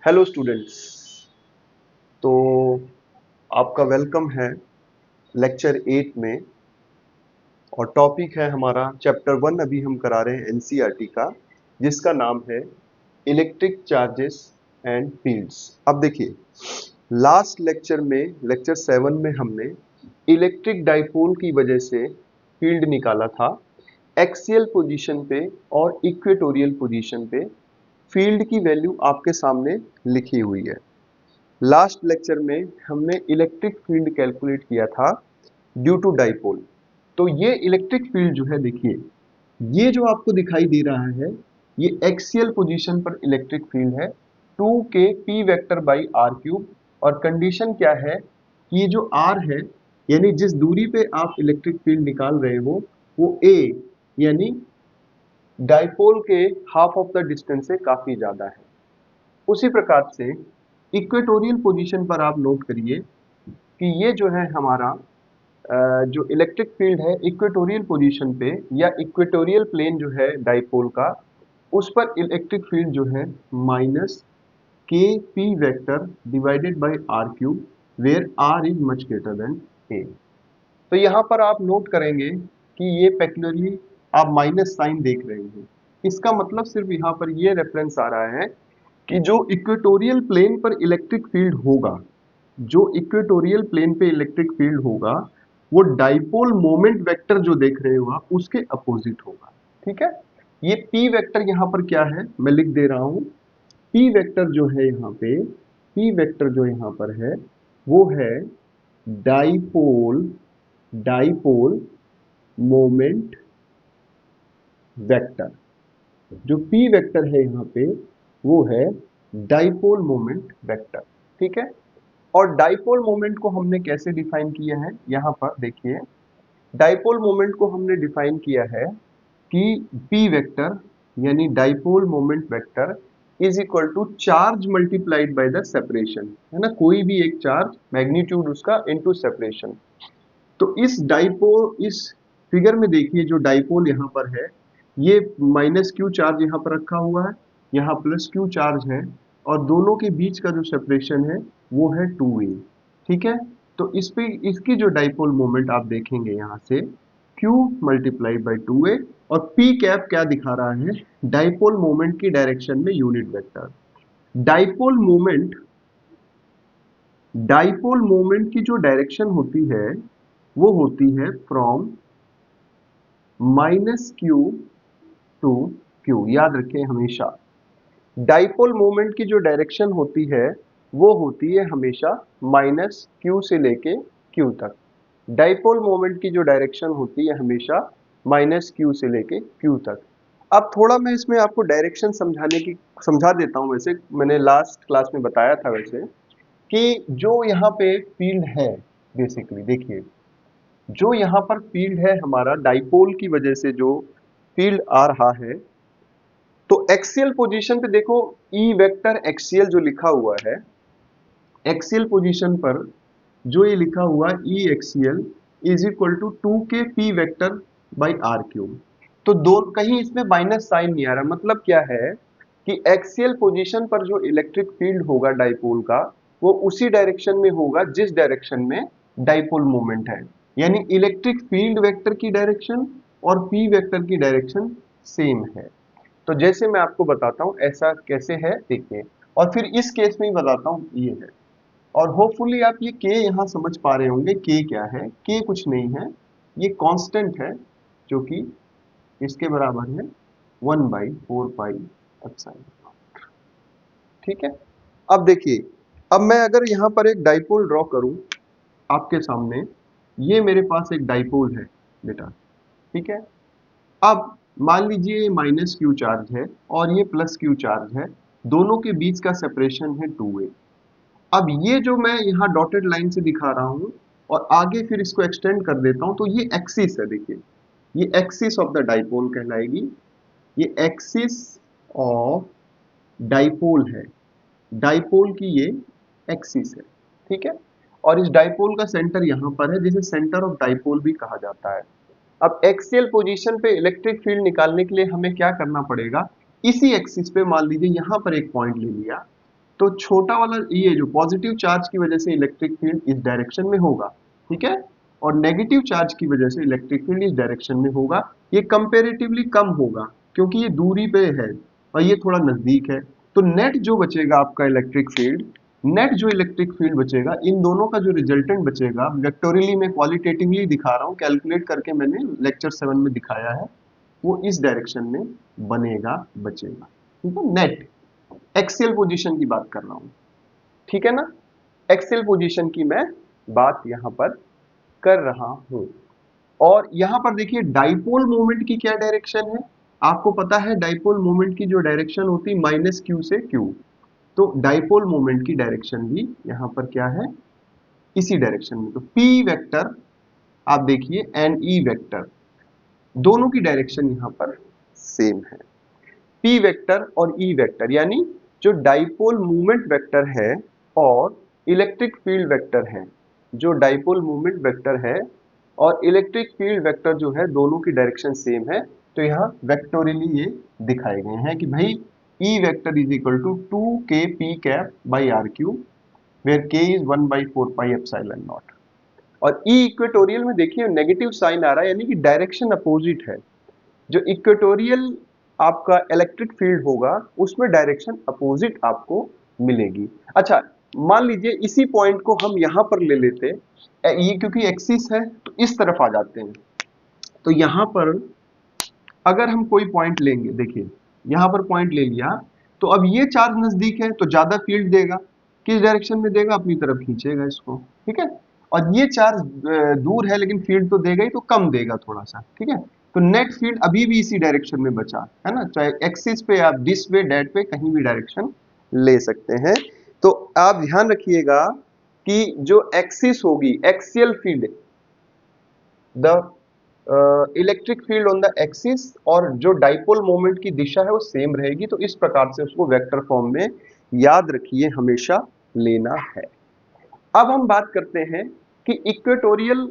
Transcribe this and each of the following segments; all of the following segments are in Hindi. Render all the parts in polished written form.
Hello students. तो आपका वेलकम है लेक्चर 8 में। और टॉपिक है हमारा चैप्टर 1। अभी हम करा रहे हैं एनसीईआरटी का, जिसका नाम है इलेक्ट्रिक चार्जेस एंड फील्ड्स। अब देखिए, लास्ट लेक्चर में लेक्चर 7 में हमने इलेक्ट्रिक डाइपोल की वजह से फील्ड निकाला था। एक्सियल पोजीशन पे और इक्वेटोरियल पोजीशन पे फील्ड की वैल्यू आपके सामने लिखी हुई है। लास्ट लेक्चर में हमने इलेक्ट्रिक फील्ड कैलकुलेट किया था ड्यू टू डाइपोल। तो ये इलेक्ट्रिक फील्ड जो है, देखिए ये जो आपको दिखाई दे रहा है, ये एक्सियल पोजीशन पर इलेक्ट्रिक फील्ड है 2k p vector by r cube. और कंडीशन क्या है कि ये जो r है, यानी जिस दूरी पे आप इलेक्ट्रिक फील्ड निकाल रहे हो, वो a यानी डाइपोल के हाफ ऑफ द डिस्टेंस से काफी ज्यादा है। उसी प्रकार से इक्वेटोरियल पोजीशन पर आप नोट करिए कि ये जो है हमारा जो इलेक्ट्रिक फील्ड है इक्वेटोरियल पोजीशन पे या इक्वेटोरियल प्लेन जो है डाइपोल का, उस पर इलेक्ट्रिक फील्ड जो है minus k p vector divided by r cube, where r is much greater than a. तो यहाँ पर आप नोट करेंगे कि ये पेक्युलरली आप माइनस साइन देख रहे हैं। इसका मतलब सिर्फ यहाँ पर ये रेफरेंस आ रहा है कि जो इक्वेटोरियल प्लेन पर इलेक्ट्रिक फील्ड होगा, जो इक्वेटोरियल प्लेन पे इलेक्ट्रिक फील्ड होगा, वो डाइपोल मोमेंट वेक्टर जो देख रहे हो आप, उसके अपोजिट होगा। ठीक है, ये पी वेक्टर यहाँ पर क्या है मैं लिख दे रहा हूं। पी वेक्टर जो है यहाँ पे, पी वेक्टर जो यहाँ पर है वो है डाइपोल डाइपोल मोमेंट वेक्टर। जो पी वेक्टर है यहाँ पे वो है डाइपोल मोमेंट वेक्टर। ठीक है, और डाइपोल मोमेंट को हमने कैसे डिफाइन किया है, यहाँ पर देखिए डाइपोल मोमेंट को हमने डिफाइन किया है कि पी वेक्टर यानी dipole moment vector is equal to charge multiplied by the separation, है ना, कोई भी एक चार्ज मैग्नीट्यूड उसका इनटू सेपरेशन। तो इस फिगर में देखिए जो डाइपोल यहाँ पर है, ये माइनस क्यू चार्ज यहाँ पर रखा हुआ है, यहाँ प्लस क्यू चार्ज है, और दोनों के बीच का जो सेपरेशन है वो है 2a। ठीक है, तो इस पे इसकी जो डाइपोल मोमेंट आप देखेंगे यहाँ से q मल्टीप्लाई बाई 2a, और p कैप क्या दिखा रहा है, डाइपोल मोमेंट की डायरेक्शन में unit vector. Dipole moment dipole moment की जो डायरेक्शन होती है वो होती है from minus q to q. याद रखें हमेशा, डाइपोल मोमेंट की जो डायरेक्शन होती है वो होती है हमेशा माइनस क्यू से लेके क्यू तक। डाइपोल मोमेंट की जो डायरेक्शन होती है हमेशा माइनस क्यू से लेके क्यू तक। अब थोड़ा मैं इसमें आपको डायरेक्शन समझा देता हूं। वैसे मैंने लास्ट क्लास में बताया था वैसे कि जो यहाँ पे फील्ड है, बेसिकली देखिए जो यहाँ पर फील्ड है हमारा डाइपोल की वजह से जो फील्ड आ रहा है, तो एक्सियल पोजीशन पे देखो ई वेक्टर एक्सियल जो लिखा हुआ है, एक्सियल पोजीशन पर जो ये लिखा हुआ E axial is equal to 2k p vector by r cube. तो दो कहीं इसमें माइनस साइन नहीं आ रहा। मतलब क्या है कि एक्सियल पोजीशन पर जो इलेक्ट्रिक फील्ड होगा डाइपोल का, वो उसी डायरेक्शन में होगा जिस डायरेक्शन में डाइपोल मोमेंट है। यानी इलेक्ट्रिक फील्ड वेक्टर की डायरेक्शन और पी वेक्टर की डायरेक्शन सेम है। तो जैसे मैं आपको बताता हूं ऐसा कैसे है देखिए, और फिर इस केस में ही बताता हूं ये है। और होपफुली आप ये के यहाँ समझ पा रहे होंगे। के क्या है, के कुछ नहीं है, ये कांस्टेंट है जो कि इसके बराबर है 1/4 पाई एप्सिलॉन। ठीक है, अब देखिए, अब मैं अगर यहाँ पर एक डाइपोल ड्रॉ करूं आपके सामने, ये मेरे पास एक डाइपोल है बेटा। ठीक है, अब मान लीजिए ये माइनस क्यू चार्ज है और ये प्लस क्यू चार्ज है, दोनों के बीच का सेपरेशन है 2a। अब ये जो मैं यहाँ डॉटेड लाइन से दिखा रहा हूँ और आगे फिर इसको एक्सटेंड कर देता हूँ, तो ये एक्सिस है। देखिए ये एक्सिस ऑफ द डाइपोल कहलाएगी, ये एक्सिस ऑफ डाइपोल है, डाइपोल की ये एक्सिस है। ठीक है, और इस डाइपोल का सेंटर यहाँ पर है, जिसे सेंटर ऑफ डाइपोल भी कहा जाता है। अब एक्सियल पोजीशन पे इलेक्ट्रिक फील्ड निकालने के लिए हमें क्या करना पड़ेगा, इसी एक्सिस पे मान लीजिए यहाँ पर एक पॉइंट ले लिया, तो छोटा वाला ये जो पॉजिटिव चार्ज की वजह से इलेक्ट्रिक फील्ड इस डायरेक्शन में होगा, ठीक है, और नेगेटिव चार्ज की वजह से इलेक्ट्रिक फील्ड इस डायरेक्शन में होगा। ये कंपेरेटिवली कम होगा क्योंकि ये दूरी पे है और ये थोड़ा नजदीक है। तो नेट जो बचेगा आपका इलेक्ट्रिक फील्ड, नेट जो इलेक्ट्रिक फील्ड बचेगा, इन दोनों का जो रिजल्टेंट बचेगा, वेक्टोरियली मैं क्वालिटेटिवली दिखा रहा हूँ, कैलकुलेट करके मैंने लेक्चर 7 में दिखाया है, वो इस डायरेक्शन में बनेगा, बचेगा, ठीक है। नेट एक्सियल पोजीशन की बात कर रहा हूं, ठीक है ना, एक्सियल पोजीशन की मैं बात यहां पर कर रहा हूं। और यहां पर देखिए डाइपोल मोमेंट की क्या डायरेक्शन है, आपको पता है डाइपोल मोमेंट की जो डायरेक्शन होती है माइनस क्यू से क्यू, तो डाइपोल मोमेंट की डायरेक्शन भी यहां पर क्या है, इसी डायरेक्शन में। तो पी वेक्टर आप देखिए एंड ई वेक्टर दोनों की डायरेक्शन यहां पर सेम है। पी वेक्टर और ई वेक्टर यानी जो डाइपोल मूवमेंट वेक्टर है और इलेक्ट्रिक फील्ड वेक्टर है, जो डाइपोल मूवमेंट वेक्टर है और इलेक्ट्रिक फील्ड वेक्टर जो है, दोनों की डायरेक्शन सेम है। तो यहाँ वेक्टोरियली ये दिखाए गए हैं कि भाई E vector is equal to 2k p cap by r cube where k is 1/4 pi epsilon nought. और ई इक्वेटोरियल में देखिए नेगेटिव साइन आ रहा है, यानी कि डायरेक्शन अपोजिट है। जो इक्वेटोरियल आपका इलेक्ट्रिक फील्ड होगा उसमें डायरेक्शन अपोजिट आपको मिलेगी। अच्छा, मान लीजिए इसी पॉइंट को हम यहां पर ले लेते, ये क्योंकि एक्सिस है तो इस तरफ आ जाते हैं। तो यहां पर अगर हम कोई पॉइंट लेंगे, देखिए यहां पर पॉइंट ले लिया, तो अब ये चार्ज नजदीक है तो ज्यादा फील्ड देगा, किस डायरेक्शन में देगा, अपनी तरफ खींचेगा इसको, ठीक है। और ये चार्ज दूर है लेकिन फील्ड तो देगा ही, तो कम देगा थोड़ा सा, ठीक है। तो नेट फील्ड अभी भी इसी डायरेक्शन में बचा है ना, चाहे एक्सिस पे आप दिस वे डेट पे कहीं भी डायरेक्शन ले सकते हैं। तो आप ध्यान रखिएगा कि जो एक्सिस होगी, axial field, the electric field on the axis, और जो डाइपोल मोमेंट की दिशा है वो सेम रहेगी। तो इस प्रकार से उसको वेक्टर फॉर्म में याद रखिए, हमेशा लेना है। अब हम बात करते हैं कि इक्वेटोरियल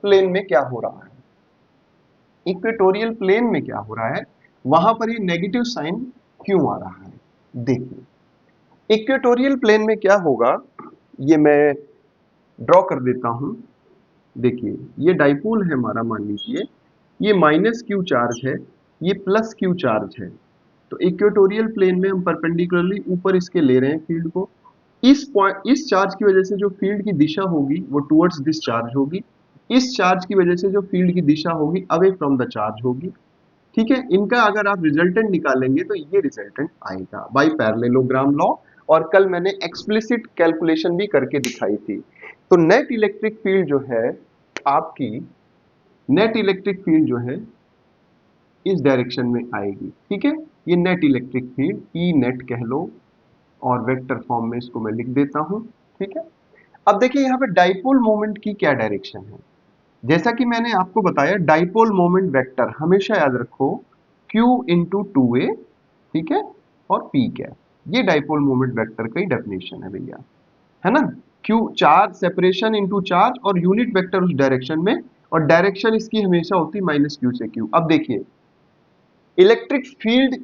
प्लेन में क्या हो रहा है। इक्वेटोरियल प्लेन में क्या हो रहा है, वहां पर ये नेगेटिव साइन क्यों आ रहा है। देखिए इक्वेटोरियल प्लेन में क्या होगा, ये मैं ड्रॉ कर देता हूं। देखिए ये डाइपोल है हमारा, मान लीजिए ये माइनस क्यू चार्ज है, ये प्लस क्यू चार्ज है। तो इक्वेटोरियल प्लेन में हम परपेंडिकुलरली ऊपर इसके ले रहे हैं फील्ड को। इस पॉइंट, इस चार्ज की वजह से जो फील्ड की दिशा होगी वो टुवर्ड्स दिस चार्ज होगी। इस चार्ज की वजह से जो फील्ड की दिशा होगी अवे फ्रॉम द चार्ज होगी, ठीक है। इनका अगर आप रिजल्टेंट निकालेंगे तो ये रिजल्टेंट आएगा बाय पैरेललोग्राम लॉ, और कल मैंने एक्सप्लिसिट कैलकुलेशन भी करके दिखाई थी। तो नेट इलेक्ट्रिक फील्ड जो है आपकी, नेट इलेक्ट्रिक फील्ड जो है इस डायरेक्शन में आएगी, ठीक है। ये net electric field E net कह लो, और वेक्टर फॉर्म में इसको मैं लिख देता हूं, ठीक है। अब देखिए यहाँ पे डाइपोल मोमेंट की क्या डायरेक्शन है। जैसा कि मैंने आपको बताया डाइपोल मोमेंट वेक्टर हमेशा याद रखो q इंटू टू ए, ठीक है, और p कैप, ये डाइपोल मोमेंट वेक्टर का ही डेफिनेशन है भैया, है ना। q charge separation into charge और यूनिट वेक्टर उस डायरेक्शन में, और डायरेक्शन इसकी हमेशा होती माइनस क्यू से क्यू। अब देखिए इलेक्ट्रिक फील्ड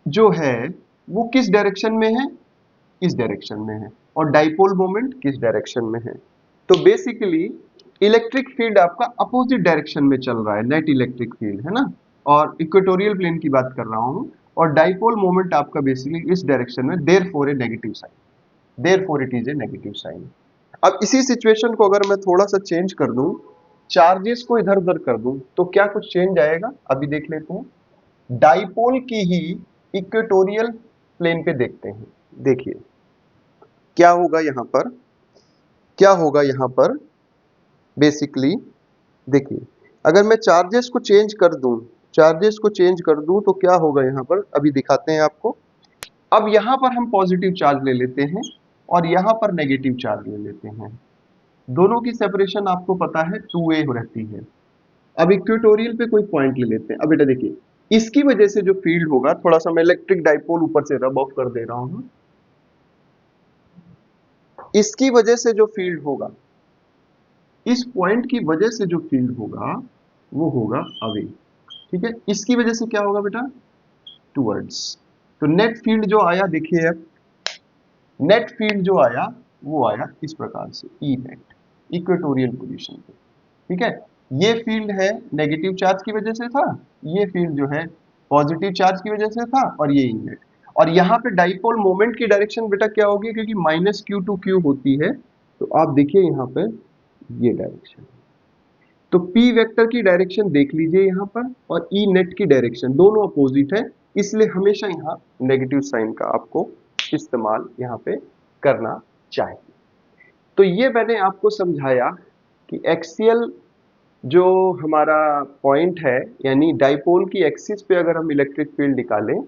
जो है वो किस डायरेक्शन में है, इस डायरेक्शन में है, और डाइपोल मोमेंट किस डायरेक्शन में है। तो बेसिकली इलेक्ट्रिक फील्ड आपका अपोजिट डायरेक्शन में चल रहा है, नेट इलेक्ट्रिक फील्ड, है ना, और इक्वेटोरियल प्लेन की बात कर रहा हूं, और डाइपोल मोमेंट आपका बेसिकली इस डायरेक्शन में, therefore a negative sign, therefore it is a negative sign. अब इसी सिचुएशन को अगर मैं थोड़ा सा चेंज कर दूं, चार्जेस को इधर उधर कर दूं, तो क्या कुछ चेंज आएगा, अभी देख लेते हैं। डाइपोल की ही इक्वेटोरियल प्लेन पे देखते हैं। देखिए क्या होगा यहां पर, क्या होगा यहां पर बेसिकली, देखिए अगर मैं चार्जेस को चेंज कर दूं, चार्जेस को चेंज कर दूं तो क्या होगा यहां पर, अभी दिखाते हैं आपको। अब यहां पर हम पॉजिटिव चार्ज ले लेते हैं और यहां पर नेगेटिव चार्ज ले लेते हैं, दोनों की सेपरेशन आपको पता है 2a रहती है। अब इक्वेटोरियल पे कोई पॉइंट ले लेते हैं। अब बेटा देखिए इसकी वजह से जो फील्ड होगा, थोड़ा सा मैं इलेक्ट्रिक डाइपोल ऊपर से रब ऑफ कर दे रहा हूं, इसकी वजह से जो फील्ड होगा, इस पॉइंट की वजह से जो फील्ड होगा वो होगा अवे, ठीक है। इसकी वजह से क्या होगा बेटा, टुवर्ड्स, तो नेट फील्ड जो आया देखिए, अब नेट फील्ड जो आया वो आया इस प्रकार से, ई नेट, इक्वेटोरियल पोजीशन पे। ठीक है, ये फील्ड है नेगेटिव चार्ज की वजह से था, ये फील्ड जो है पॉजिटिव चार्ज की वजह से था, और ये ई नेट। और यहाँ पे डाइपोल मोमेंट की डायरेक्शन बेटा क्या होगी, क्योंकि माइनस क्यू टू क्यू होती है, तो आप देखिए यहाँ पे ये डायरेक्शन, तो पी वेक्टर की डायरेक्शन देख लीजिए यहाँ पर, और ई नेट की डायरेक्शन दोनों अपोजिट है, इसलिए हमेशा यहाँ नेगेटिव साइन का आपको इस्तेमाल यहाँ पे करना चाहिए। तो ये मैंने आपको समझाया कि एक्सियल जो हमारा पॉइंट है, यानी डाइपोल की एक्सिस पे अगर हम इलेक्ट्रिक फील्ड निकालें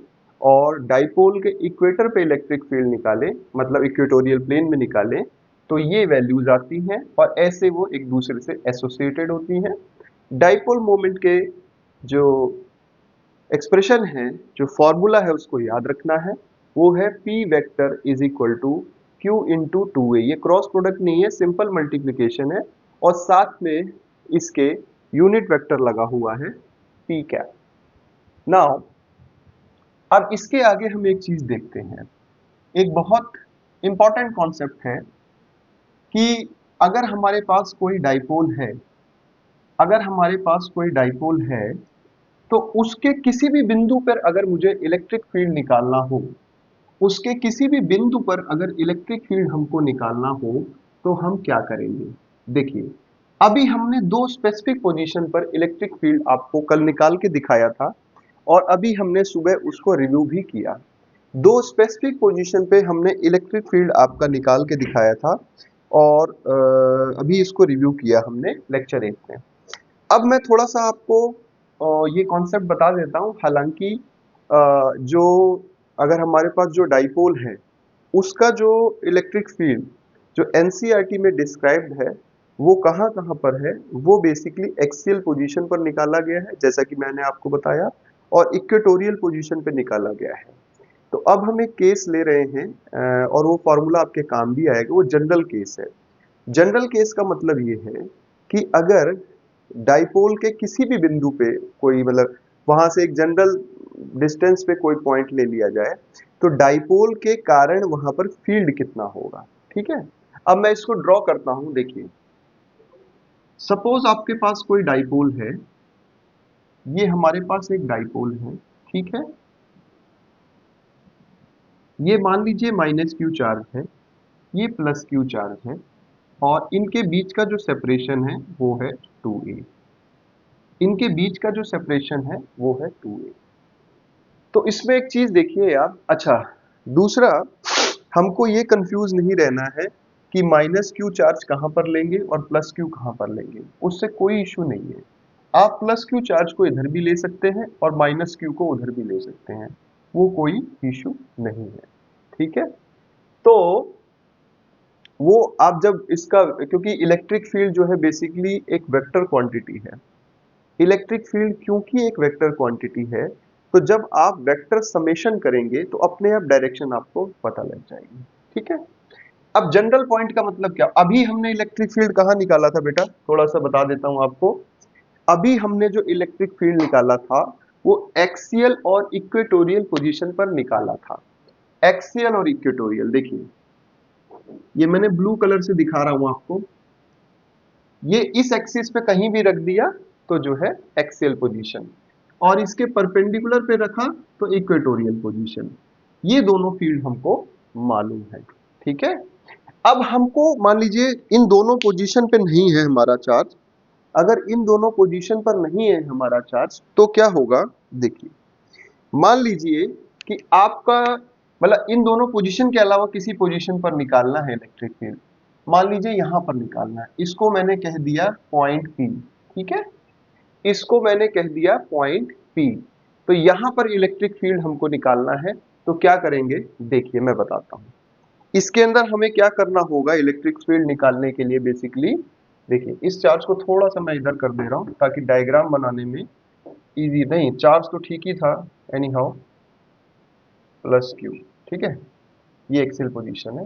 और डाइपोल के इक्वेटर पे इलेक्ट्रिक फील्ड निकालें, मतलब इक्वेटोरियल प्लेन में निकालें, तो ये वैल्यूज आती हैं और ऐसे वो एक दूसरे से एसोसिएटेड होती हैं। डाइपोल मोमेंट के जो एक्सप्रेशन है, जो फॉर्मूला है, उसको याद रखना है, वो है p vector is equal to q into two a. ये क्रॉस प्रोडक्ट नहीं है, सिंपल मल्टीप्लीकेशन है, और साथ में इसके यूनिट वेक्टर लगा हुआ है पी कैप। नाउ अब इसके आगे हम एक चीज देखते हैं, एक बहुत इंपॉर्टेंट कॉन्सेप्ट है कि अगर हमारे पास कोई डाइपोल है, अगर हमारे पास कोई डाइपोल है, तो उसके किसी भी बिंदु पर अगर मुझे इलेक्ट्रिक फील्ड निकालना हो, उसके किसी भी बिंदु पर अगर इलेक्ट्रिक फील्ड हमको निकालना हो, तो हम क्या करेंगे। देखिए, अभी हमने दो स्पेसिफिक पोजीशन पर इलेक्ट्रिक फील्ड आपको कल निकाल के दिखाया था, और अभी हमने सुबह उसको रिव्यू भी किया। दो स्पेसिफिक पोजीशन पे हमने इलेक्ट्रिक फील्ड आपका निकाल के दिखाया था, और अभी इसको रिव्यू किया हमने लेक्चर 1 में। अब मैं थोड़ा सा आपको ये कॉन्सेप्ट बता देता हूँ। हालांकि जो अगर हमारे पास जो डाइपोल है, उसका जो इलेक्ट्रिक फील्ड जो एनसीईआरटी में डिस्क्राइब्ड है, वो कहाँ कहाँ पर है, वो बेसिकली एक्सियल पोजीशन पर निकाला गया है, जैसा कि मैंने आपको बताया, और इक्वेटोरियल पोजीशन पे निकाला गया है। तो अब हम एक केस ले रहे हैं, और वो फॉर्मूला आपके काम भी आएगा, वो जनरल केस है। जनरल केस का मतलब ये है कि अगर डाइपोल के किसी भी बिंदु पे कोई, मतलब वहां से एक जनरल डिस्टेंस पे कोई पॉइंट ले लिया जाए, तो डाइपोल के कारण वहां पर फील्ड कितना होगा। ठीक है, अब मैं इसको ड्रॉ करता हूं। देखिए, सपोज आपके पास कोई डाइपोल है, ये हमारे पास एक डाइपोल है, ठीक है, ये मान लीजिए माइनस क्यू चार्ज है, ये प्लस क्यू चार्ज है, और इनके बीच का जो सेपरेशन है वो है 2a। इनके बीच का जो सेपरेशन है वो है 2a। तो इसमें एक चीज देखिए यार, अच्छा, दूसरा, हमको ये कंफ्यूज नहीं रहना है कि माइनस क्यू चार्ज कहां पर लेंगे और प्लस क्यू कहां पर लेंगे, उससे कोई इशू नहीं है। आप प्लस क्यू चार्ज को इधर भी ले सकते हैं और माइनस क्यू को उधर भी ले सकते हैं, वो कोई इशू नहीं है। ठीक है, तो वो आप जब इसका, क्योंकि इलेक्ट्रिक फील्ड जो है बेसिकली एक वेक्टर क्वांटिटी है, इलेक्ट्रिक फील्ड क्योंकि एक वेक्टर क्वांटिटी है, तो जब आप वेक्टर समेशन करेंगे तो अपने आप डायरेक्शन आपको पता लग जाएगी। ठीक है, अब जनरल पॉइंट का मतलब क्या, अभी हमने इलेक्ट्रिक फील्ड कहाँ निकाला था बेटा, थोड़ा सा बता देता हूं आपको। अभी हमने जो इलेक्ट्रिक फील्ड निकाला था वो एक्सियल और इक्वेटोरियल पोजीशन पर निकाला था। एक्सियल और इक्वेटोरियल, देखिए ये मैंने ब्लू कलर से दिखा रहा हूं आपको, ये इस एक्सिस पे कहीं भी रख दिया तो जो है एक्सियल पोजीशन, और इसके परपेंडिकुलर पे रखा तो इक्वेटोरियल पोजीशन। ये दोनों फील्ड हमको मालूम है। ठीक है, अब हमको मान लीजिए इन दोनों पोजीशन पे नहीं है हमारा चार्ज, अगर इन दोनों पोजीशन पर नहीं है हमारा चार्ज तो क्या होगा। देखिए, मान लीजिए कि आपका, मतलब इन दोनों पोजीशन के अलावा किसी पोजीशन पर निकालना है इलेक्ट्रिक फील्ड, मान लीजिए यहां पर निकालना है, इसको मैंने कह दिया पॉइंट पी। ठीक है, इसको मैंने कह दिया पॉइंट पी, तो यहां पर इलेक्ट्रिक फील्ड हमको निकालना है, तो क्या करेंगे, देखिए मैं बताता हूं। इसके अंदर हमें क्या करना होगा इलेक्ट्रिक फील्ड निकालने के लिए, बेसिकली देखिए, इस चार्ज को थोड़ा सा मैं इधर कर दे रहा हूं ताकि डायग्राम बनाने में इजी, नहीं चार्ज तो ठीक ही था, एनी हाउ, प्लस क्यू। ठीक है, ये एक्सियल पोजीशन है,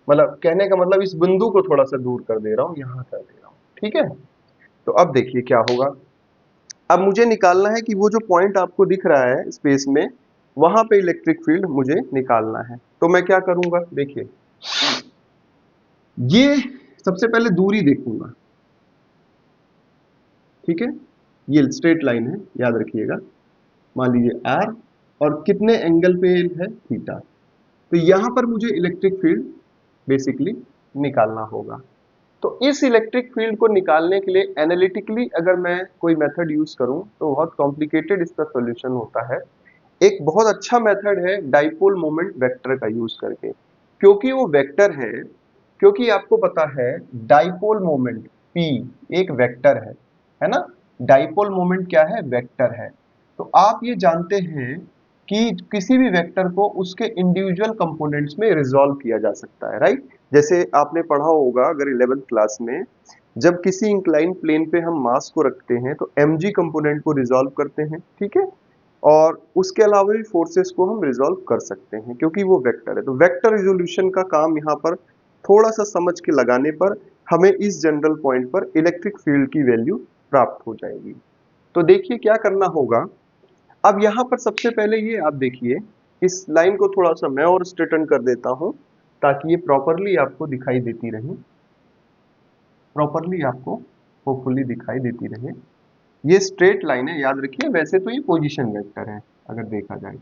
मतलब कहने का मतलब इस बिंदु को थोड़ा सा दूर कर दे रहा हूं, यहां कर दे रहा हूं। ठीक है, तो अब देखिए क्या होगा। अब मुझे निकालना है कि वो जो पॉइंट आपको दिख रहा है स्पेस में, वहां पे इलेक्ट्रिक फील्ड मुझे निकालना है। तो मैं क्या करूंगा, देखिए ये सबसे पहले दूरी देखूंगा, ठीक है, ये स्ट्रेट लाइन है याद रखिएगा, मान लीजिए आर, और कितने एंगल पे है, थीटा। तो यहां पर मुझे इलेक्ट्रिक फील्ड बेसिकली निकालना होगा। तो इस इलेक्ट्रिक फील्ड को निकालने के लिए एनालिटिकली अगर मैं कोई मेथड यूज करूं तो बहुत कॉम्प्लिकेटेड इसका सॉल्यूशन होता है। एक बहुत अच्छा मेथड है डाइपोल मोमेंट वेक्टर का यूज करके, क्योंकि वो वेक्टर है, क्योंकि आपको पता है डाइपोल मोमेंट P एक वेक्टर है ना। डाइपोल मोमेंट क्या है, वेक्टर है। तो आप ये जानते हैं कि किसी भी वेक्टर को उसके इंडिविजुअल कंपोनेंट्स में रिजॉल्व किया जा सकता है, राइट। जैसे आपने पढ़ा होगा अगर 11th क्लास में, जब किसी इंक्लाइन प्लेन पे हम मास को रखते हैं तो mg कंपोनेंट को रिजॉल्व करते हैं, ठीक है, और उसके अलावा भी फोर्सेस को हम रिजॉल्व कर सकते हैं क्योंकि वो वेक्टर है। तो वेक्टर रिजोल्यूशन का काम यहाँ पर थोड़ा सा समझ के लगाने पर हमें इस जनरल पॉइंट पर इलेक्ट्रिक फील्ड की वैल्यू प्राप्त हो जाएगी। तो देखिए क्या करना होगा। अब यहाँ पर सबसे पहले ये आप देखिए, इस लाइन को थोड़ा सा मैं और स्ट्रेटन कर देता हूं ताकि ये प्रॉपरली आपको दिखाई देती रहे, प्रॉपरली आपको होपफुली दिखाई देती रहे। ये स्ट्रेट लाइन है याद रखिए, वैसे तो ये पोजीशन वेक्टर है अगर देखा जाए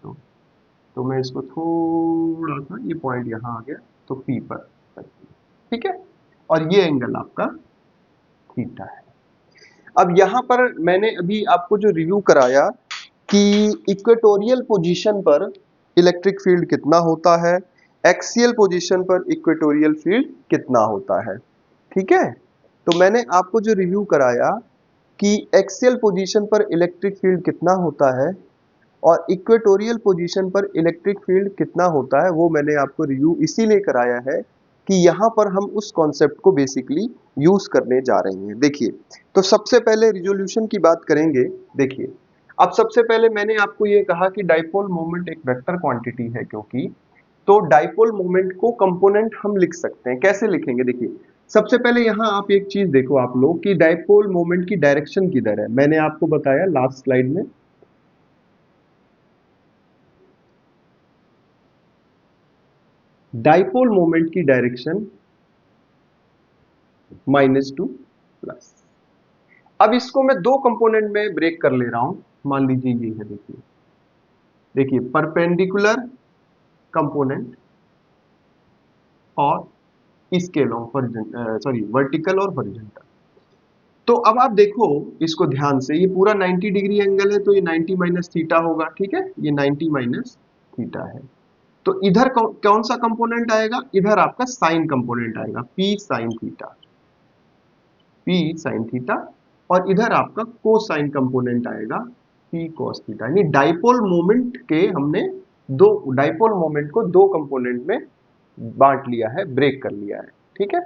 तो मैं इसको थोड़ा सा, ये पॉइंट यहाँ आ गया तो पी पर, ठीक है, और ये एंगल आपका थीटा है। अब यहाँ पर मैंने अभी आपको जो रिव्यू कराया कि इक्वेटोरियल पोजीशन पर इलेक्ट्रिक फील्ड कितना होता है, एक्सियल पोजीशन पर इक्वेटोरियल फील्ड कितना होता है, ठीक है। तो मैंने आपको जो रिव्यू कराया कि एक्सियल पोजीशन पर इलेक्ट्रिक फील्ड कितना होता है और इक्वेटोरियल पोजीशन पर इलेक्ट्रिक फील्ड कितना होता है, वो मैंने आपको रिव्यू इसीलिए कराया है कि यहाँ पर हम उस कॉन्सेप्ट को बेसिकली यूज करने जा रहे हैं। देखिए, तो सबसे पहले रिजोल्यूशन की बात करेंगे। देखिए, अब सबसे पहले मैंने आपको ये कहा कि डाइपोल मोमेंट एक वेक्टर क्वांटिटी है, क्योंकि तो डाइपोल मोमेंट को कंपोनेंट हम लिख सकते हैं। कैसे लिखेंगे, देखिए सबसे पहले यहाँ आप एक चीज देखो आप लोग कि डाइपोल मोमेंट की डायरेक्शन किधर है। मैंने आपको बताया लास्ट स्लाइड में, डाइपोल मोमेंट की डायरेक्शन -2 प्लस। अब इसको मैं दो कंपोनेंट में ब्रेक कर ले रहा हूं। मान लीजिए ये है, देखिए देखिए परपेंडिकुलर कंपोनेंट और इसके लॉन्ग सॉरी वर्टिकल और हॉरिजॉन्टल। तो अब आप देखो इसको ध्यान से, ये पूरा 90 डिग्री एंगल है तो ये 90 माइनस थीटा होगा, ठीक है, ये 90 माइनस थीटा है। तो इधर कौन सा कंपोनेंट आएगा, इधर आपका साइन कंपोनेंट आएगा, P sine theta, P sine theta, और इधर आपका कोसाइन कंपोनेंट आएगा पी कॉस थीटा। यानी डाइपोल मोमेंट के हमने दो डाइपोल मोमेंट को दो कंपोनेंट में बांट लिया है, ब्रेक कर लिया है, ठीक है।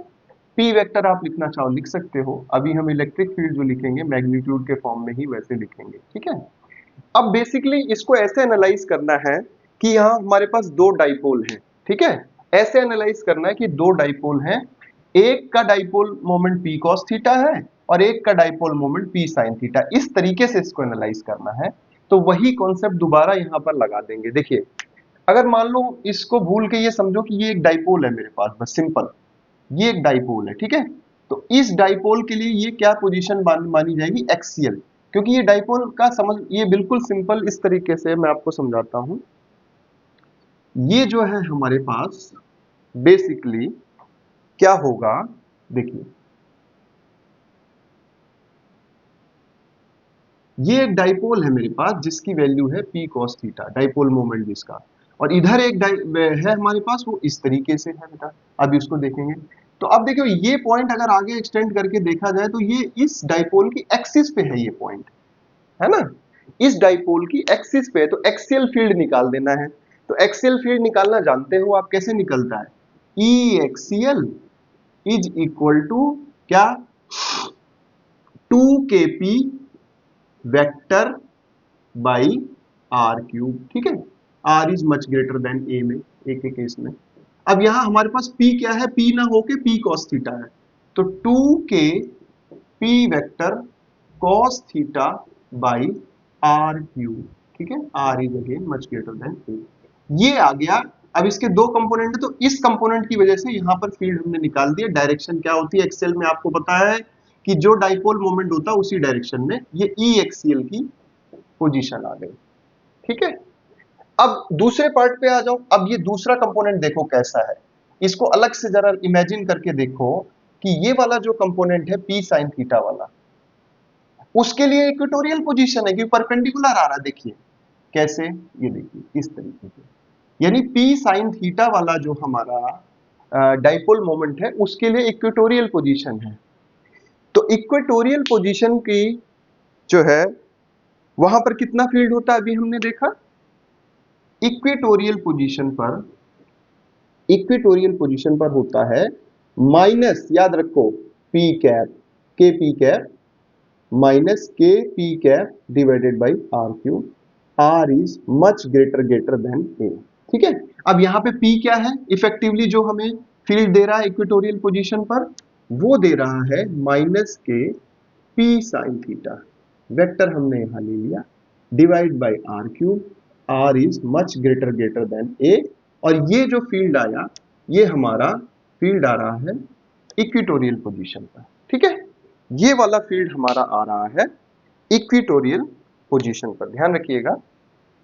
पी वेक्टर आप लिखना चाहो लिख सकते हो, अभी हम इलेक्ट्रिक फील्ड जो लिखेंगे मैग्नीट्यूड के फॉर्म में ही वैसे लिखेंगे, ठीक है। अब बेसिकली इसको ऐसे एनालाइज करना है कि यहाँ हमारे पास दो डाइपोल हैं, ठीक है। ऐसे एनालाइज करना है कि दो डाइपोल हैं, एक का dipole moment P cos theta है और एक का dipole moment P sine theta. इस तरीके से इसको एनालाइज करना है। तो वही कॉन्सेप्ट दोबारा यहाँ पर लगा देंगे। देखिए, अगर मान लो इसको भूल के ये समझो कि ये एक डाइपोल है मेरे पास, बस सिंपल ये एक डाइपोल है, ठीक है। तो इस डाइपोल के लिए ये क्या पोजीशन मानी जाएगी, एक्सियल, क्योंकि ये डाइपोल का समझ, ये बिल्कुल सिंपल इस तरीके से मैं आपको समझाता हूं। ये जो है हमारे पास बेसिकली क्या होगा, देखिए ये एक डाइपोल है मेरे पास जिसकी वैल्यू है P cos theta, dipole moment जिसका, और इधर एक है हमारे पास, वो इस तरीके से है बेटा। अब इसको देखेंगे तो अब देखो ये पॉइंट अगर आगे एक्सटेंड करके देखा जाए तो ये इस डाइपोल की एक्सिस पे है, ये पॉइंट है ना, इस डाइपोल की एक्सिस पे है। तो एक्सियल फील्ड निकाल देना है। तो एक्सियल फील्ड निकालना जानते हो आप, कैसे निकलता है, E axial is equal to क्या, 2kp vector by r cube, ठीक है। R is much greater than a में, ए के केस में। अब यहां हमारे पास पी क्या है, पी ना होके पी कॉस थीटा है, तो 2k p vector cos theta by r cube, ठीक है, r is again much greater than a. ये आ गया। अब इसके दो कंपोनेंट है, तो इस कंपोनेंट की वजह से यहां पर फील्ड हमने निकाल दिया। डायरेक्शन क्या होती है एक्सेल में आपको पता है कि जो डाइपोल मोमेंट होता है उसी डायरेक्शन में ये ई एक्सियल की पोजीशन आ गई। ठीक है, अब दूसरे पार्ट पे आ जाओ। अब ये दूसरा कंपोनेंट देखो कैसा है, इसको अलग से जरा इमेजिन करके देखो कि ये वाला जो कंपोनेंट है पी साइन थीटा वाला, उसके लिए इक्वेटोरियल पोजीशन है कि परपेंडिकुलर आ रहा है। देखिए कैसे, ये देखिए इस तरीके से, यानी पी साइन थीटा वाला जो हमारा डाइपोल मोमेंट है उसके लिए इक्वेटोरियल पोजीशन है। तो इक्वेटोरियल पोजीशन की जो है वहां पर कितना फील्ड होता है अभी हमने देखा। इक्वेटोरियल पोजीशन पर, इक्वेटोरियल पोजीशन पर होता है माइनस, याद रखो, p cap, k p cap minus k p cap divided by r cube. R is much greater greater than a. ठीक है, अब यहां पे पी क्या है, इफेक्टिवली जो हमें फील्ड दे रहा है इक्वेटोरियल पोजीशन पर, वो दे रहा है minus k p sine theta, vector हमने यहां ले लिया, divide by r cube. R is much greater greater than a. और ये जो फील्ड आया, ये हमारा फील्ड आ रहा है इक्वेटोरियल पोजीशन पर। ठीक है, ये वाला फील्ड हमारा आ रहा है इक्वेटोरियल पोजीशन पर। ध्यान रखिएगा,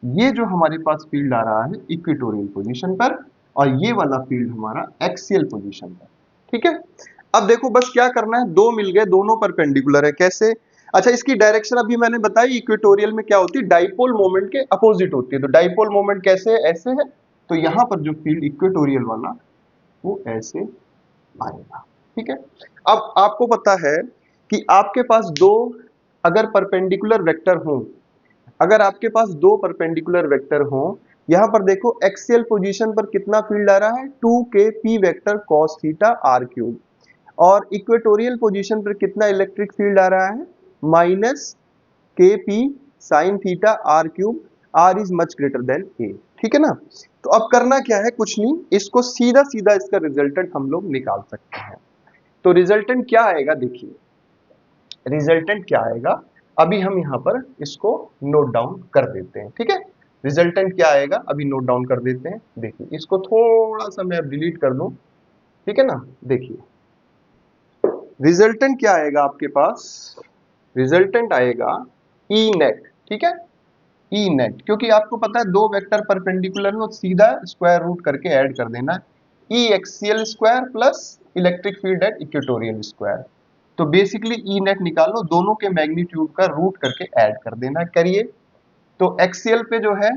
ये जो हमारे पास फील्ड आ रहा है इक्वेटोरियल पोजीशन पर, और ये वाला फील्ड हमारा एक्सियल पोजीशन पर। ठीक है, अब देखो बस क्या करना है, दो मिल गए, दोनों परपेंडिकुलर है। कैसे? अच्छा, इसकी डायरेक्शन अभी मैंने बताई, इक्वेटोरियल में क्या होती है, डाइपोल मोमेंट के अपोजिट होती है। तो डाइपोल मोमेंट कैसे है, ऐसे है। तो यहां पर जो फील्ड इक्वेटोरियल वाला वो ऐसे आएगा। ठीक है, अब आपको पता है कि आपके पास दो अगर परपेंडिकुलर वेक्टर हो, अगर आपके पास दो परपेंडिकुलर वेक्टर हो, यहां पर देखो एक्सियल पोजीशन पर कितना फील्ड आ रहा है, 2k p vector cos theta r cube, और इक्वेटोरियल पोजीशन पर कितना इलेक्ट्रिक फील्ड आ रहा है, minus k p sine theta r cube. R is much greater than a. ठीक है ना, तो अब करना क्या है, कुछ नहीं, इसको सीधा सीधा इसका रिजल्टेंट हम लोग निकाल सकते हैं। तो रिजल्टेंट क्या आएगा, देखिए रिजल्टेंट क्या आएगा, अभी हम यहां पर इसको नोट डाउन कर देते हैं। ठीक है, रिजल्टेंट क्या आएगा अभी नोट डाउन कर देते हैं। देखिए इसको थोड़ा सा मैं डिलीट कर दूं, ठीक है ना। देखिए रिजल्टेंट क्या आएगा आपके पास, रिजल्टेंट आएगा ई नेट। ठीक है, ई नेट, क्योंकि आपको पता है दो वेक्टर परपेंडिकुलर है, सीधा स्क्वायर रूट करके ऐड कर देना है। E axial square plus electric field at equatorial square. तो बेसिकली ई नेट निकालो, दोनों के मैग्नीट्यूड का रूट करके ऐड कर देना। करिए, तो एक्सियल पे जो है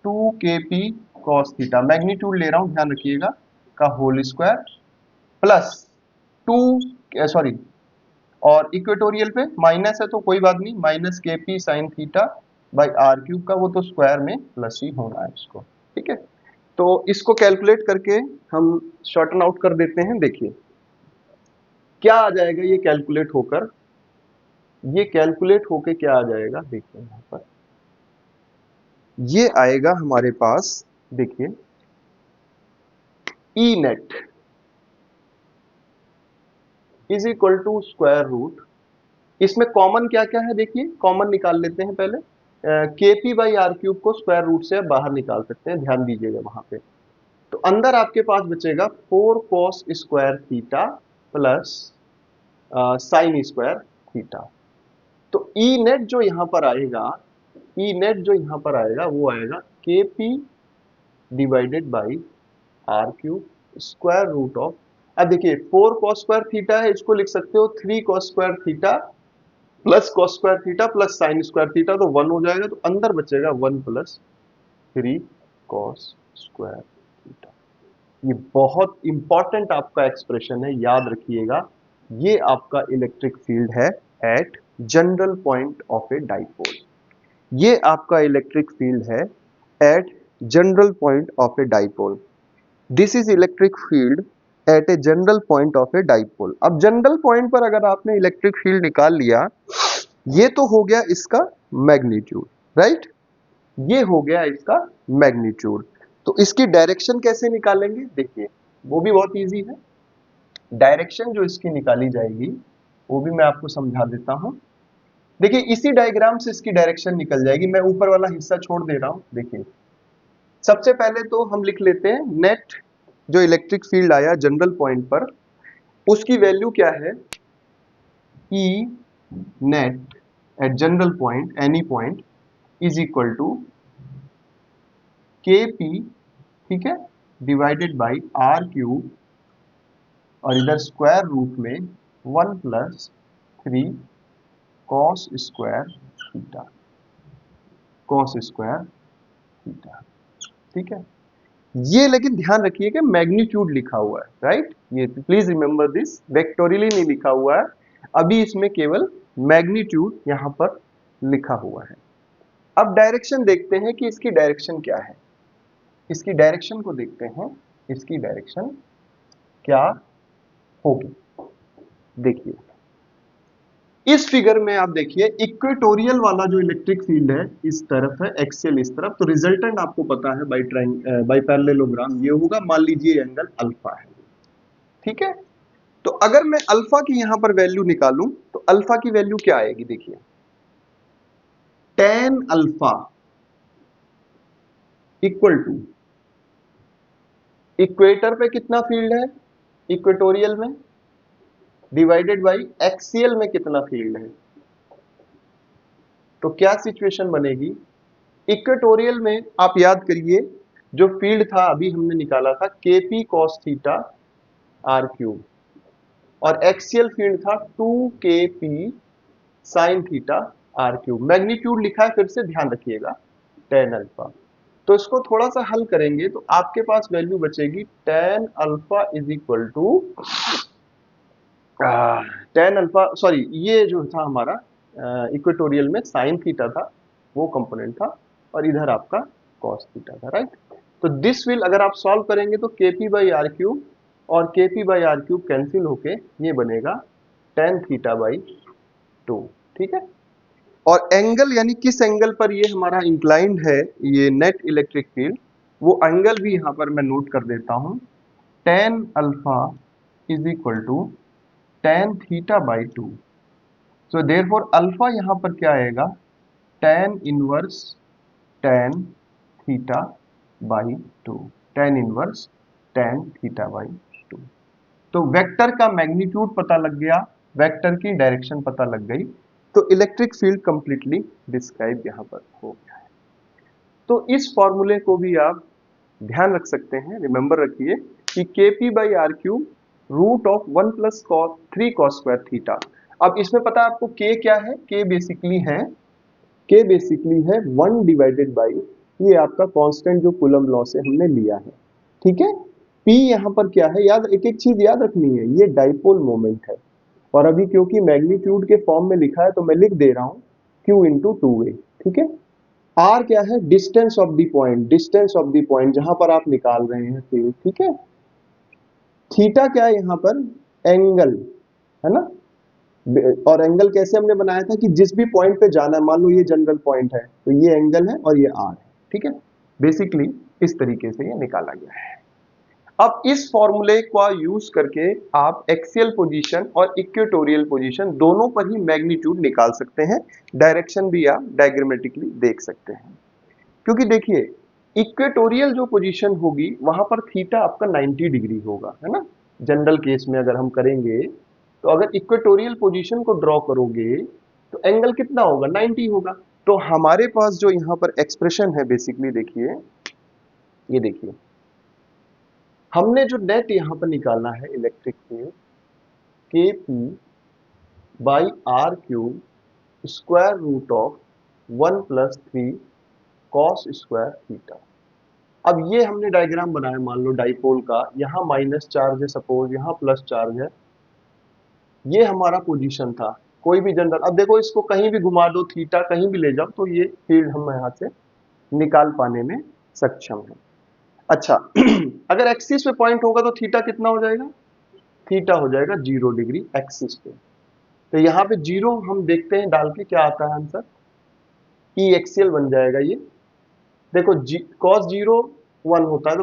2kp cos थीटा, मैग्नीट्यूड ले रहा हूं ध्यान रखिएगा, का होल स्क्वायर प्लस 2 सॉरी, और इक्वेटोरियल पे माइनस है तो कोई बात नहीं, minus k p sine theta by r cube का, वो तो स्क्वायर में प्लस ही होना है इसको। ठीक है, तो इसको कैलकुलेट करके हम शॉर्टन आउट कर देते हैं। देखिए क्या आ जाएगा ये कैलकुलेट होकर, ये कैलकुलेट होके क्या आ जाएगा, देखिए यहां पर ये आएगा हमारे पास, देखिए E net is equal to square root, इसमें कॉमन क्या क्या है, देखिए कॉमन निकाल लेते हैं पहले। के पी बाई आर क्यूब को स्क्वायर रूट से बाहर निकाल सकते हैं, ध्यान दीजिएगा वहां पे। तो अंदर आपके पास बचेगा 4 cos square theta plus sine square theta. तो ई नेट जो यहां पर आएगा, ई नेट जो यहां पर आएगा वो आएगा k p divided by r cube square root of, अब देखिए 4 cos स्क्वायर थीटा है, इसको लिख सकते हो 3 cos square theta plus cos square theta plus sine square theta, तो 1 हो जाएगा। तो अंदर बचेगा 1 प्लस 3 cos स्क्वायर थीटा। ये बहुत इंपॉर्टेंट आपका एक्सप्रेशन है, याद रखिएगा। ये आपका इलेक्ट्रिक फील्ड है at general point of a dipole. ये आपका इलेक्ट्रिक फील्ड है at general point of a dipole. This is electric field at a general point of a dipole. अब जनरल पॉइंट पर अगर आपने इलेक्ट्रिक फील्ड निकाल लिया, ये तो हो गया इसका मैग्नीट्यूड, राइट, ये हो गया इसका मैग्नीट्यूड। तो इसकी डायरेक्शन कैसे निकालेंगे, देखिए वो भी बहुत इजी है। डायरेक्शन जो इसकी निकाली जाएगी वो भी मैं आपको समझा देता हूं। देखिए इसी डायग्राम से इसकी डायरेक्शन निकल जाएगी। मैं ऊपर वाला हिस्सा छोड़ दे रहा हूं। देखिए सबसे पहले तो हम लिख लेते हैं नेट जो इलेक्ट्रिक फील्ड आया जनरल पॉइंट पर, उसकी वैल्यू क्या है, E net at general point any point is equal to k p, ठीक है, डिवाइडेड बाई आर क्यूब, और इधर स्क्वायर रूट में 1+3 cos square theta, cos square theta, ठीक है। ये लेकिन ध्यान रखिए कि मैग्नीट्यूड लिखा हुआ है, राइट, ये प्लीज रिमेंबर दिस, वेक्टोरियली नहीं लिखा हुआ है, अभी इसमें केवल मैग्नीट्यूड यहां पर लिखा हुआ है। अब डायरेक्शन देखते हैं कि इसकी डायरेक्शन क्या है, इसकी डायरेक्शन को देखते हैं, इसकी डायरेक्शन क्या होगी। देखिए इस फिगर में आप देखिए इक्वेटोरियल वाला जो इलेक्ट्रिक फील्ड है इस तरफ है, एक्सियल इस तरफ, तो रिजल्टेंट आपको पता है बाई पैरेललोग्राम ये होगा, मान लीजिए एंगल अल्फा है, ठीक है। तो अगर मैं अल्फा की यहां पर वैल्यू निकालूं तो अल्फा की वैल्यू क्या आएगी, देखिए tan alpha equal to, equator पे कितना फील्ड है इक्वेटोरियल में, डिवाइडेड बाई एक्सियल में कितना फील्ड है। तो क्या सिचुएशन बनेगी, इक्वेटोरियल में आप याद करिए जो फील्ड था अभी हमने निकाला था k p cos theta r cube, और एक्सियल फील्ड था 2kp sine theta r cube. Magnitude लिखा है, फिर से ध्यान रखिएगा tan अल्फा। तो इसको थोड़ा सा हल करेंगे तो आपके पास वैल्यू बचेगी tan alpha is equal to, tan alpha sorry ये जो था हमारा इक्वेटोरियल में साइन थीटा था वो कंपोनेंट था, और इधर आपका कॉस थीटा था, राइट। तो दिस विल अगर आप सॉल्व करेंगे तो केपी बाई आर क्यूब और k p by r cube cancel होके ये बनेगा tan थीटा बाई 2, ठीक है। और एंगल यानी किस एंगल पर ये हमारा इंक्लाइंड है ये नेट इलेक्ट्रिक फील्ड, वो एंगल भी यहां पर मैं नोट कर देता हूं, tan alpha is equal to tan theta by 2। So therefore alpha यहां पर क्या आएगा, tan inverse tan theta by 2, tan inverse tan theta by 2। तो वेक्टर का मैग्नीट्यूड पता लग गया, वेक्टर की डायरेक्शन पता लग गई, तो इलेक्ट्रिक फील्ड कंप्लीटली डिस्क्राइब यहां पर हो गया है। तो इस फॉर्मूले को भी आप ध्यान रख सकते हैं, रिमेंबर रखिए कि kp by r cube root of 1+3 cos square theta. अब इसमें पता है आपको k क्या है, k बेसिकली है 1 डिवाइडेड बाई ये आपका कांस्टेंट जो कूलम लॉ से हमने लिया है, ठीक है। p यहां पर क्या है, याद एक एक चीज याद रखनी है, ये डाइपोल मोमेंट है, और अभी क्योंकि मैग्नीट्यूड के फॉर्म में लिखा है तो मैं लिख दे रहा हूं q इंटू 2a, ठीक है। r क्या है, distance of the point, distance of the point जहां पर आप निकाल रहे हैं फील्ड, ठीक है। थीटा क्या है यहां पर, एंगल है ना, और एंगल कैसे हमने बनाया था कि जिस भी पॉइंट पे जाना है, मान लो ये जनरल पॉइंट है तो ये एंगल है और ये आर है, ठीक है। बेसिकली इस तरीके से ये निकाला गया है। अब इस फॉर्मूले का यूज करके आप एक्सियल पोजीशन और इक्वेटोरियल पोजीशन दोनों पर ही मैग्नीट्यूड निकाल सकते हैं, डायरेक्शन भी आप डायग्रामेटिकली देख सकते हैं। क्योंकि देखिए इक्वेटोरियल जो पोजीशन होगी वहां पर थीटा आपका 90 डिग्री होगा, है ना। जनरल केस में अगर हम करेंगे तो अगर इक्वेटोरियल पोजीशन को ड्रॉ करोगे तो एंगल कितना होगा, 90 होगा। तो हमारे पास जो यहां पर एक्सप्रेशन है बेसिकली देखिए, ये देखिए हमने जो नेट यहां पर निकालना है electric field k p by r cube square root of 1+3 cos square theta. अब ये हमने डायग्राम बनाया मान लो डाइपोल का, यहां माइनस चार्ज है सपोज, यहां प्लस चार्ज है, ये हमारा पोजीशन था कोई भी जनरल। अब देखो इसको कहीं भी घुमा दो, थीटा कहीं भी ले जाओ तो ये फील्ड हम यहां से निकाल पाने में सक्षम है। अच्छा अगर एक्सिस पे पॉइंट होगा तो थीटा कितना हो जाएगा, थीटा हो जाएगा 0 डिग्री एक्सिस पे। तो यहाँ पे 0 हम देखते हैं डाल के क्या आता है आंसर, ई एक्सियल बन जाएगा ये। देखो cos 0 1 होता है तो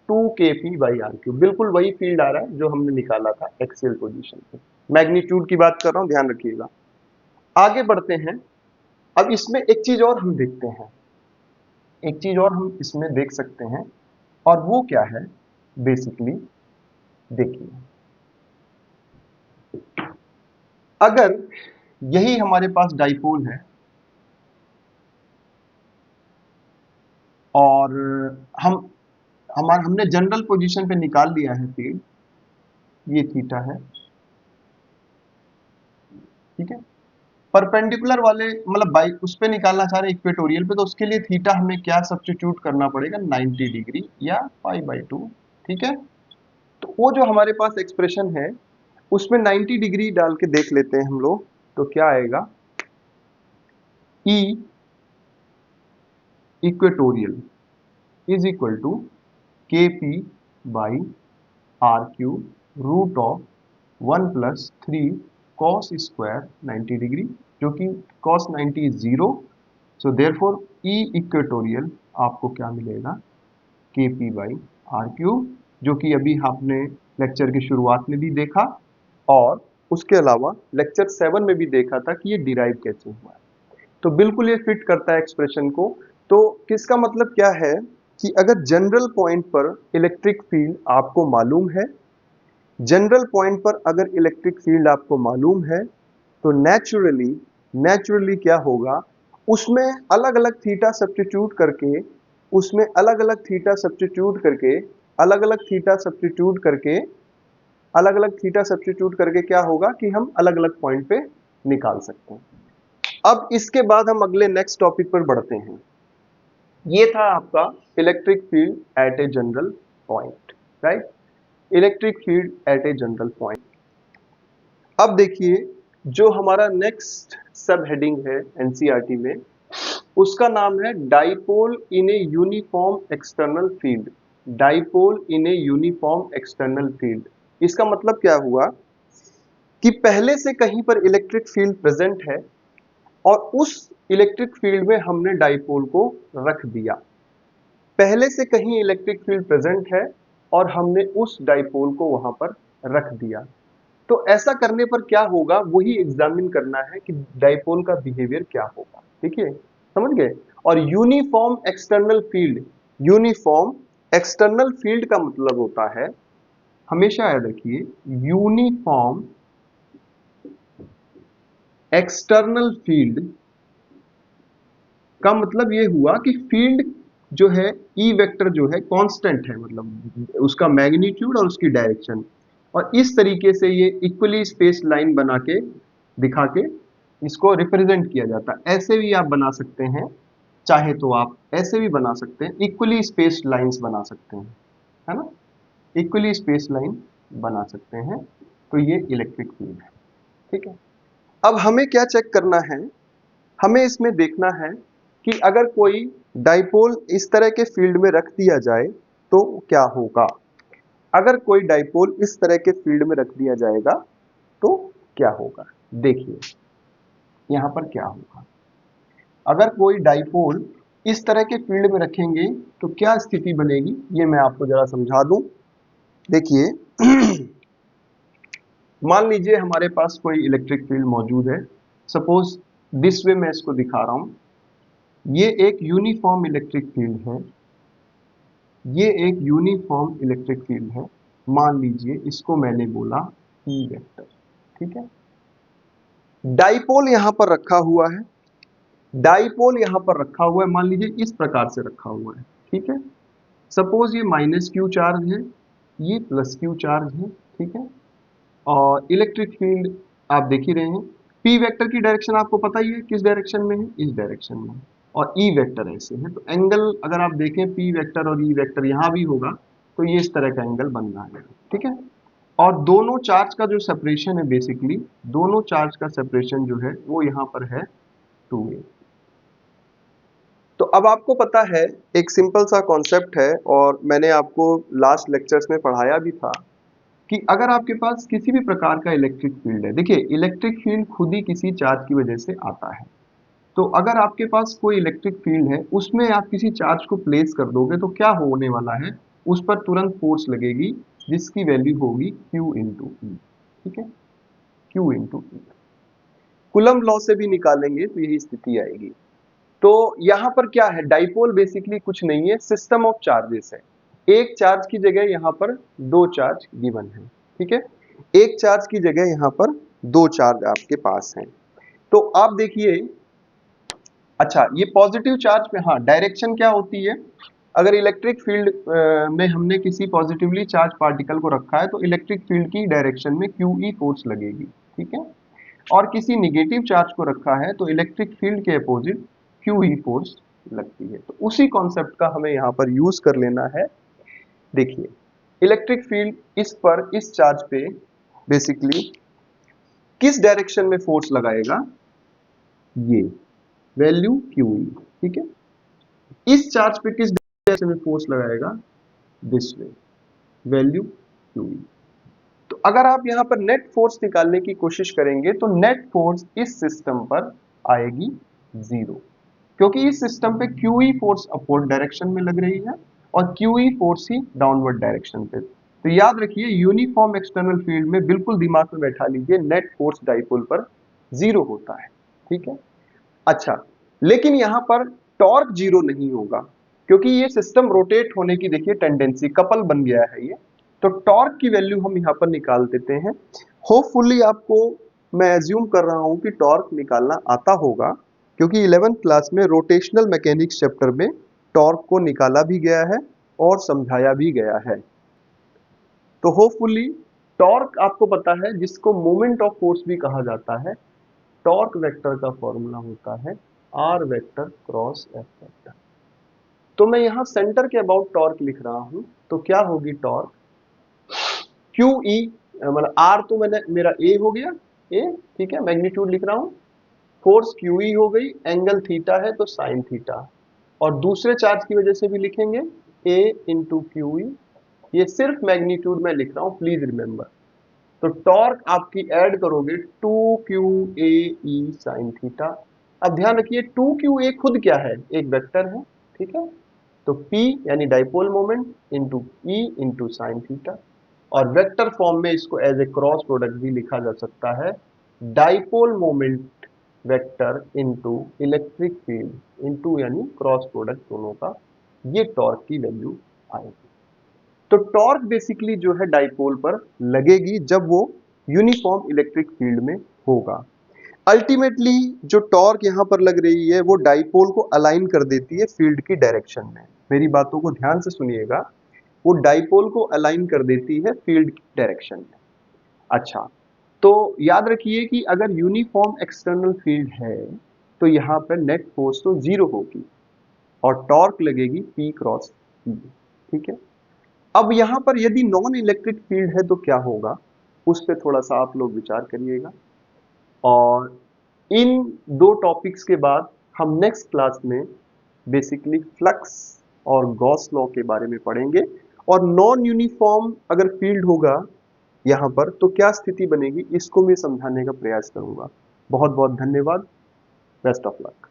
2 kp बाई आर क्यूब, बिल्कुल वही फील्ड आ रहा है जो हमने निकाला था एक्सियल पोजीशन पे। मैग्नीट्यूड की बात कर रहा हूं, ध्यान रखिएगा। आगे बढ़ते हैं। अब इसमें एक चीज और हम देखते हैं, एक चीज और हम इसमें देख सकते हैं, और वो क्या है बेसिकली, देखिए अगर यही हमारे पास डाइपोल है और हमने जनरल पोजीशन पे निकाल लिया है फील्ड, ये थीटा है, ठीक है। परपेंडिकुलर वाले मतलब बाई उस पे निकालना चाह रहे हैं इक्वेटोरियल पे, तो उसके लिए थीटा हमें क्या सब्स्टिट्यूट करना पड़ेगा, 90 डिग्री या π/2, ठीक है। तो वो जो हमारे पास एक्सप्रेशन है उसमें 90 डिग्री डाल के देख लेते हैं हम लोग, तो क्या आएगा, E equatorial is equal to KP/R³ root of 1+3 cos square 90 degree, जो कि cos 90 is 0, so therefore E equatorial आपको क्या मिलेगा, KP/R³, जो कि अभी आपने लेक्चर की शुरुआत में भी देखा और उसके अलावा लेक्चर 7 में भी देखा था कि ये डिराइव कैसे हुआ है। तो बिल्कुल ये फिट करता है एक्सप्रेशन को। तो किसका मतलब क्या है कि अगर जनरल पॉइंट पर इलेक्ट्रिक फील्ड आपको मालूम है, जनरल पॉइंट पर अगर इलेक्ट्रिक फील्ड आपको मालूम है, तो नेचुरली क्या होगा, उसमें अलग अलग थीटा सब्स्टिट्यूट करके, उसमें अलग अलग थीटा सब्स्टिट्यूट करके, अलग अलग थीटा सब्स्टिट्यूट करके, अलग अलग थीटा सब्स्टिट्यूट करके क्या होगा कि हम अलग अलग पॉइंट पे निकाल सकते हैं। अब इसके बाद हम अगले नेक्स्ट टॉपिक पर बढ़ते हैं। ये था आपका electric field at a general point, right, electric field at a general point. अब देखिए जो हमारा नेक्स्ट सब हेडिंग है एनसीईआरटी में, उसका नाम है dipole in a uniform external field. Dipole in a uniform external field, इसका मतलब क्या हुआ कि पहले से कहीं पर इलेक्ट्रिक फील्ड प्रेजेंट है और उस इलेक्ट्रिक फील्ड में हमने डाइपोल को रख दिया। पहले से कहीं इलेक्ट्रिक फील्ड प्रेजेंट है और हमने उस डाइपोल को वहां पर रख दिया। तो ऐसा करने पर क्या होगा, वही एग्जामिन करना है कि डाइपोल का बिहेवियर क्या होगा, ठीक है, समझ गए। और uniform external field, uniform external field का मतलब होता है, हमेशा याद रखिए, यूनिफॉर्म एक्सटर्नल फील्ड का मतलब ये हुआ कि फील्ड जो है ई वेक्टर जो है कांस्टेंट है, मतलब उसका मैग्नीट्यूड और उसकी डायरेक्शन, और इस तरीके से ये इक्वली स्पेस लाइन बना के दिखा के इसको रिप्रेजेंट किया जाता है। ऐसे भी आप बना सकते हैं, चाहे तो आप ऐसे भी बना सकते हैं, इक्वली स्पेस लाइंस बना सकते हैं, है ना, इक्वली स्पेस लाइन बना सकते हैं। तो ये इलेक्ट्रिक फील्ड है, ठीक है। अब हमें क्या चेक करना है, हमें इसमें देखना है कि अगर कोई डाइपोल इस तरह के फील्ड में रख दिया जाए तो क्या होगा। अगर कोई डाइपोल इस तरह के फील्ड में रख दिया जाएगा तो क्या होगा, देखिए यहां पर क्या होगा। अगर कोई डाइपोल इस तरह के फील्ड में रखेंगे तो क्या स्थिति बनेगी, ये मैं आपको जरा समझा दूं। देखिए मान लीजिए हमारे पास कोई इलेक्ट्रिक फील्ड मौजूद है, सपोज दिस वे मैं इसको दिखा रहा हूं, ये एक यूनिफॉर्म इलेक्ट्रिक फील्ड है, ये एक यूनिफॉर्म इलेक्ट्रिक फील्ड है। मान लीजिए इसको मैंने बोला ई वेक्टर, ठीक है। डाइपोल यहां पर रखा हुआ है, डाइपोल यहां पर रखा हुआ है, मान लीजिए इस प्रकार से रखा हुआ है, ठीक है। सपोज ये -q चार्ज है, ये +q चार्ज है, ठीक है। और इलेक्ट्रिक फील्ड आप देख ही रहे हैं, पी वेक्टर की डायरेक्शन आपको पता ही है किस डायरेक्शन में है, इस डायरेक्शन में, और ई वेक्टर ऐसे है। तो एंगल अगर आप देखें पी वेक्टर और ई वेक्टर यहां भी होगा तो ये इस तरह का एंगल बन रहा है, ठीक है। और दोनों चार्ज का जो सेपरेशन है, बेसिकली दोनों चार्ज का सेपरेशन जो है वो यहां पर है 2a। तो अब आपको पता है एक सिंपल सा कॉन्सेप्ट है, और मैंने आपको लास्ट लेक्चर्स में पढ़ाया भी था कि अगर आपके पास किसी भी प्रकार का इलेक्ट्रिक फील्ड है, देखिए इलेक्ट्रिक फील्ड खुद ही किसी चार्ज की वजह से आता है। तो अगर आपके पास कोई इलेक्ट्रिक फील्ड है, उसमें आप किसी चार्ज को प्लेस कर दोगे तो क्या होने वाला है, उस पर तुरंत फोर्स लगेगी जिसकी वैल्यू होगी Q इंटू ई, ठीक है, Q इंटू ई। कूलम्ब लॉ से भी निकालेंगे तो यही स्थिति आएगी। तो यहां पर क्या है, डाइपोल बेसिकली कुछ नहीं है, सिस्टम ऑफ चार्जेस है। एक चार्ज की जगह यहां पर दो चार्ज गिवन है, ठीक है, एक चार्ज की जगह यहां पर दो चार्ज आपके पास हैं। तो आप देखिए, अच्छा ये पॉजिटिव चार्ज पे, हाँ डायरेक्शन क्या होती है, अगर इलेक्ट्रिक फील्ड में हमने किसी पॉजिटिवली चार्ज पार्टिकल को रखा है तो इलेक्ट्रिक फील्ड की डायरेक्शन में QE फोर्स लगेगी, ठीक है, और किसी निगेटिव चार्ज को रखा है तो इलेक्ट्रिक फील्ड के अपोजिट QE फोर्स लगती है। तो उसी कॉन्सेप्ट का हमें यहाँ पर यूज कर लेना है। देखिए इलेक्ट्रिक फील्ड इस पर, इस चार्ज पे बेसिकली किस डायरेक्शन में फोर्स लगाएगा, ये वैल्यू QE, ठीक है, इस चार्ज पे किस डायरेक्शन में फोर्स लगाएगा, दिस वे, वैल्यू QE। तो अगर आप यहां पर नेट फोर्स निकालने की कोशिश करेंगे तो नेट फोर्स इस सिस्टम पर आएगी 0, क्योंकि इस सिस्टम पे QE फोर्स अपवर्ड डायरेक्शन में लग रही है और QE फोर्स ही डाउनवर्ड डायरेक्शन पे। तो याद रखिए यूनिफॉर्म एक्सटर्नल फील्ड में बिल्कुल दिमाग में बैठा लीजिए, नेट फोर्स डाइपोल पर 0 होता है, ठीक है। अच्छा, लेकिन यहां पर टॉर्क 0 नहीं होगा, क्योंकि ये सिस्टम रोटेट होने की देखिए टेंडेंसी, कपल बन गया है ये। तो टॉर्क की वैल्यू हम यहां पर निकाल देते हैं। होपफुली आपको, मैं एज्यूम कर रहा हूं कि टॉर्क निकालना आता होगा, क्योंकि 11th क्लास में रोटेशनल मैकेनिक्स चैप्टर में टॉर्क को निकाला भी गया है और समझाया भी गया है। तो होपफुली टॉर्क आपको पता है, जिसको मोमेंट ऑफ फोर्स भी कहा जाता है। टॉर्क वेक्टर का फॉर्मूला होता है r vector cross f vector. तो मैं यहां सेंटर के अबाउट टॉर्क लिख रहा हूं, तो क्या होगी टॉर्क, क्यू ई, मतलब आर तो मैंने, मेरा ए हो गया, ए, ठीक है, मैग्नीट्यूड लिख रहा हूं, फोर्स क्यू ई हो गई, एंगल थीटा है तो साइन थीटा, और दूसरे चार्ज की वजह से भी लिखेंगे ए इंटू क्यू ई, ये सिर्फ मैग्नीट्यूड में लिख रहा हूं, प्लीज रिमेंबर। तो टॉर्क आपकी ऐड करोगे 2QAE sin थीटा। अब ध्यान रखिए 2QA खुद क्या है, एक वेक्टर है, ठीक है, तो P यानी dipole moment into E into sine theta, और वेक्टर फॉर्म में इसको एज ए क्रॉस प्रोडक्ट भी लिखा जा सकता है, dipole moment vector into electric field into यानी क्रॉस प्रोडक्ट दोनों का, ये टॉर्क की वैल्यू आएगी। तो टॉर्क बेसिकली जो है डाइपोल पर लगेगी जब वो यूनिफॉर्म इलेक्ट्रिक फील्ड में होगा। अल्टीमेटली जो टॉर्क यहां पर लग रही है वो डाइपोल को अलाइन कर देती है फील्ड की डायरेक्शन में। मेरी बातों को ध्यान से सुनिएगा, वो डाइपोल को अलाइन कर देती है फील्ड की डायरेक्शन में। अच्छा, तो याद रखिए कि अगर यूनिफॉर्म एक्सटर्नल फील्ड है तो यहां पर नेट फोर्स तो 0 होगी और टॉर्क लगेगी P क्रॉस E, ठीक है। अब यहां पर यदि नॉन इलेक्ट्रिक फील्ड है तो क्या होगा, उस पर थोड़ा सा आप लोग विचार करिएगा। और इन दो टॉपिक्स के बाद हम नेक्स्ट क्लास में बेसिकली फ्लक्स और गॉस लॉ के बारे में पढ़ेंगे, और नॉन यूनिफॉर्म अगर फील्ड होगा यहां पर तो क्या स्थिति बनेगी, इसको मैं समझाने का प्रयास करूंगा। बहुत बहुत धन्यवाद, बेस्ट ऑफ लक।